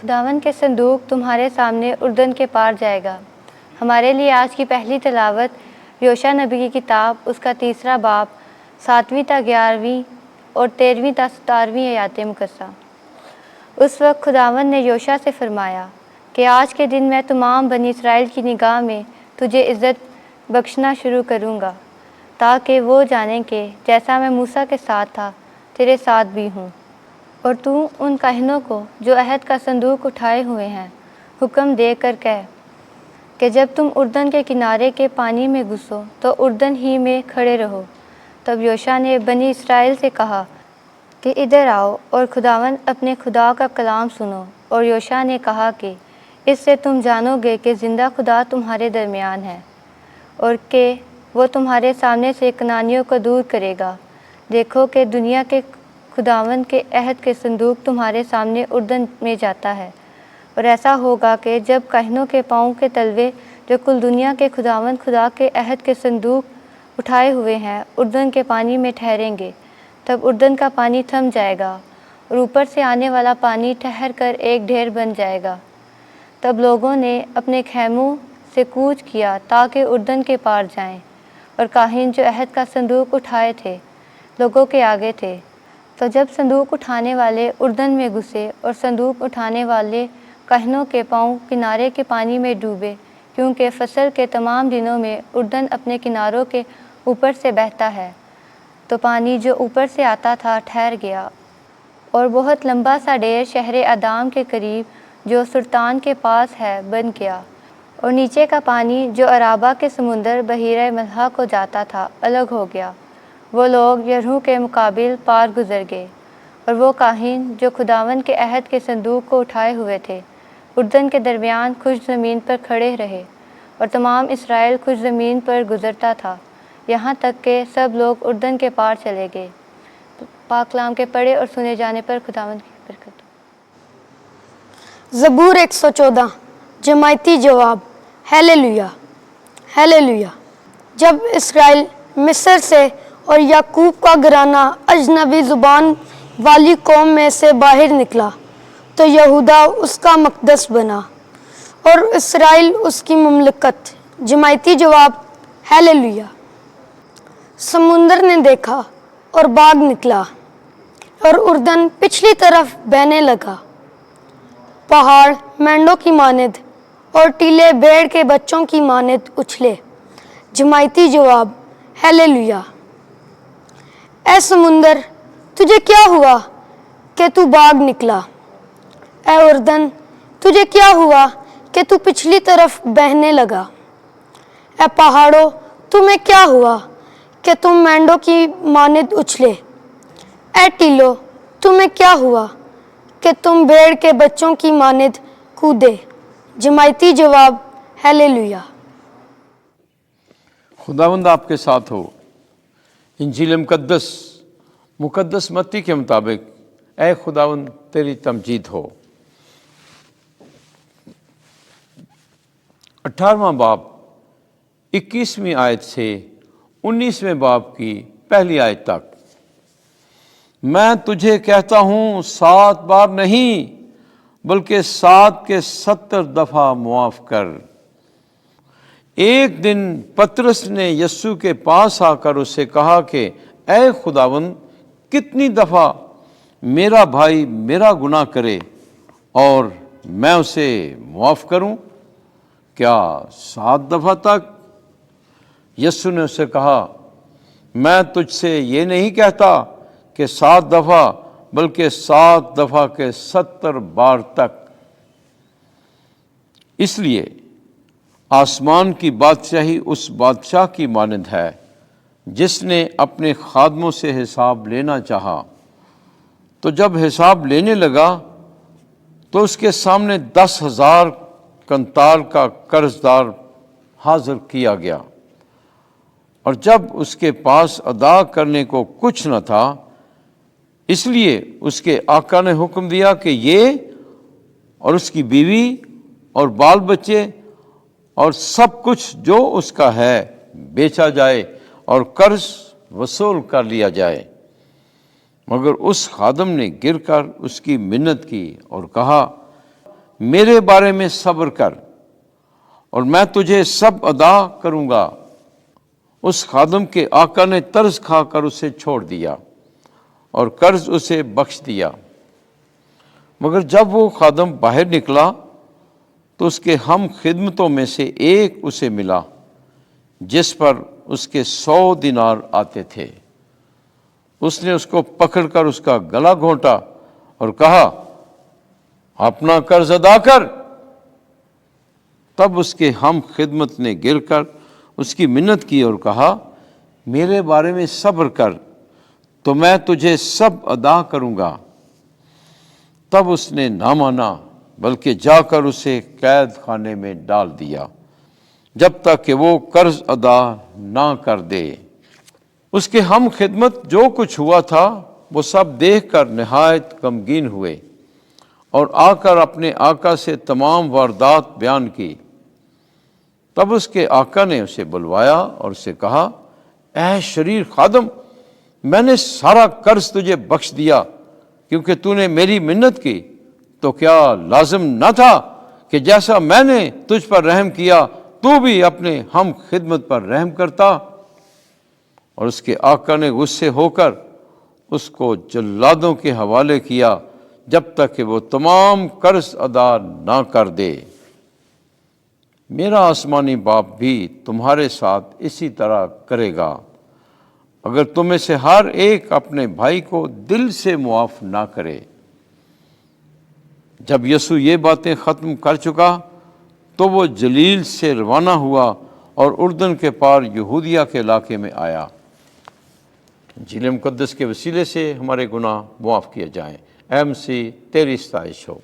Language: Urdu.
خداوند کے صندوق تمہارے سامنے اردن کے پار جائے گا۔ ہمارے لیے آج کی پہلی تلاوت یوشع نبی کی کتاب، اس کا 3 باب 7ویں تا 11ویں اور 13ویں تا 17ویں آیات مقدسہ۔ اس وقت خداوند نے یوشع سے فرمایا کہ آج کے دن میں تمام بنی اسرائیل کی نگاہ میں تجھے عزت بخشنا شروع کروں گا، تاکہ وہ جانیں کہ جیسا میں موسیٰ کے ساتھ تھا تیرے ساتھ بھی ہوں۔ اور تو ان کاہنوں کو جو عہد کا صندوق اٹھائے ہوئے ہیں حکم دے کر کہہ کہ جب تم اردن کے کنارے کے پانی میں گھسو تو اردن ہی میں کھڑے رہو۔ تب یوشع نے بنی اسرائیل سے کہا کہ ادھر آؤ اور خداوند اپنے خدا کا کلام سنو۔ اور یوشع نے کہا کہ اس سے تم جانو گے کہ زندہ خدا تمہارے درمیان ہے اور کہ وہ تمہارے سامنے سے کنانیوں کو دور کرے گا۔ دیکھو کہ دنیا کے خداوند کے عہد کے صندوق تمہارے سامنے اردن میں جاتا ہے، اور ایسا ہوگا کہ جب کاہنوں کے پاؤں کے تلوے جو کل دنیا کے خداوند خدا کے عہد کے صندوق اٹھائے ہوئے ہیں اردن کے پانی میں ٹھہریں گے، تب اردن کا پانی تھم جائے گا اور اوپر سے آنے والا پانی ٹھہر کر ایک ڈھیر بن جائے گا۔ تب لوگوں نے اپنے خیموں سے کوچ کیا تاکہ اردن کے پار جائیں، اور کاہن جو عہد کا صندوق اٹھائے تھے لوگوں کے آگے تھے۔ تو جب صندوق اٹھانے والے اردن میں گھسے اور صندوق اٹھانے والے کاہنوں کے پاؤں کنارے کے پانی میں ڈوبے، کیونکہ فصل کے تمام دنوں میں اردن اپنے کناروں کے اوپر سے بہتا ہے، تو پانی جو اوپر سے آتا تھا ٹھہر گیا، اور بہت لمبا سا ڈھیر شہر ادام کے قریب جو سرطان کے پاس ہے بن گیا، اور نیچے کا پانی جو عرابہ کے سمندر بحیرہ ملحہ کو جاتا تھا الگ ہو گیا۔ وہ لوگ یرہو کے مقابل پار گزر گئے، اور وہ کاہن جو خداوند کے عہد کے صندوق کو اٹھائے ہوئے تھے اردن کے درمیان خشک زمین پر کھڑے رہے، اور تمام اسرائیل خشک زمین پر گزرتا تھا یہاں تک کہ سب لوگ اردن کے پار چلے گئے۔ پاک کلام کے پڑھے اور سنے جانے پر خداوند کی برکت ہو۔ زبور 114 جماعتی جواب۔ Hallelujah hallelujah. جب اسرائیل مصر سے اور یعقوب کا گھرانہ اجنبی زبان والی قوم میں سے باہر نکلا تو یہودا اس کا مقدس بنا اور اسرائیل اس کی مملکت۔ جماعتی جواب۔ ہیلیلویا۔ سمندر نے دیکھا اور باغ نکلا اور اردن پچھلی طرف بہنے لگا۔ پہاڑ مینڈوں کی مانند اور ٹیلے بھیڑ کے بچوں کی مانند اچھلے۔ جماعتی جواب۔ ہیلیلویا۔ اے سمندر تجھے کیا ہوا کہ تو باغ نکلا؟ اے اردن تجھے کیا ہوا کہ تو پچھلی طرف بہنے لگا؟ اے پہاڑوں تمہیں کیا ہوا کہ تم مینڈوں کی مانند اچھلے؟ اے ٹیلوں تمہیں کیا ہوا کہ تم بھیڑ کے بچوں کی مانند کودے؟ جماعتی جواب۔ ہیلیلویا۔ خداوند آپ کے ساتھ ہو۔ انجیل مقدس متی کے مطابق اے خداوند تیری تمجید ہو۔ 18واں باب 21ویں آیت سے 19ویں باب کی پہلی آیت تک۔ میں تجھے کہتا ہوں 7 بار نہیں بلکہ 7 کے 70 دفعہ معاف کر۔ ایک دن پطرس نے یسوع کے پاس آ کر اس سے کہا کہ اے خداوند کتنی دفعہ میرا بھائی میرا گناہ کرے اور میں اسے معاف کروں؟ کیا 7 دفعہ تک؟ یسوع نے اس سے کہا میں تجھ سے یہ نہیں کہتا کہ 7 دفعہ بلکہ 7 دفعہ کے 70 بار تک۔ اس لیے آسمان کی بادشاہی اس بادشاہ کی مانند ہے جس نے اپنے خادموں سے حساب لینا چاہا، تو جب حساب لینے لگا تو اس کے سامنے 10,000 کنتال کا قرض دار حاضر کیا گیا، اور جب اس کے پاس ادا کرنے کو کچھ نہ تھا، اس لیے اس کے آقا نے حکم دیا کہ یہ اور اس کی بیوی اور بال بچے اور سب کچھ جو اس کا ہے بیچا جائے اور قرض وصول کر لیا جائے۔ مگر اس خادم نے گر کر اس کی منت کی اور کہا میرے بارے میں صبر کر اور میں تجھے سب ادا کروں گا۔ اس خادم کے آقا نے طرز کھا کر اسے چھوڑ دیا اور قرض اسے بخش دیا۔ مگر جب وہ خادم باہر نکلا تو اس کے ہم خدمتوں میں سے ایک اسے ملا جس پر اس کے 100 دینار آتے تھے۔ اس نے اس کو پکڑ کر اس کا گلا گھونٹا اور کہا، اپنا قرض ادا کر۔ تب اس کے ہم خدمت نے گر کر اس کی منت کی اور کہا، میرے بارے میں صبر کر تو میں تجھے سب ادا کروں گا۔ تب اس نے نہ مانا بلکہ جا کر اسے قید خانے میں ڈال دیا جب تک کہ وہ قرض ادا نہ کر دے۔ اس کے ہم خدمت جو کچھ ہوا تھا وہ سب دیکھ کر نہایت غمگین ہوئے اور آ کر اپنے آقا سے تمام واردات بیان کی۔ تب اس کے آقا نے اسے بلوایا اور اسے کہا، اے شریر خادم، میں نے سارا قرض تجھے بخش دیا کیونکہ تو نے میری منت کی، تو کیا لازم نہ تھا کہ جیسا میں نے تجھ پر رحم کیا تو بھی اپنے ہم خدمت پر رحم کرتا؟ اور اس کے آقا نے غصے ہو کر اس کو جلادوں کے حوالے کیا جب تک کہ وہ تمام قرض ادا نہ کر دے۔ میرا آسمانی باپ بھی تمہارے ساتھ اسی طرح کرے گا اگر تم میں سے ہر ایک اپنے بھائی کو دل سے معاف نہ کرے۔ جب یسوع یہ باتیں ختم کر چکا تو وہ جلیل سے روانہ ہوا اور اردن کے پار یہودیہ کے علاقے میں آیا۔ انجیل مقدس کے وسیلے سے ہمارے گناہ معاف کیے جائیں۔ اے مسیح، تیری ستائش ہو۔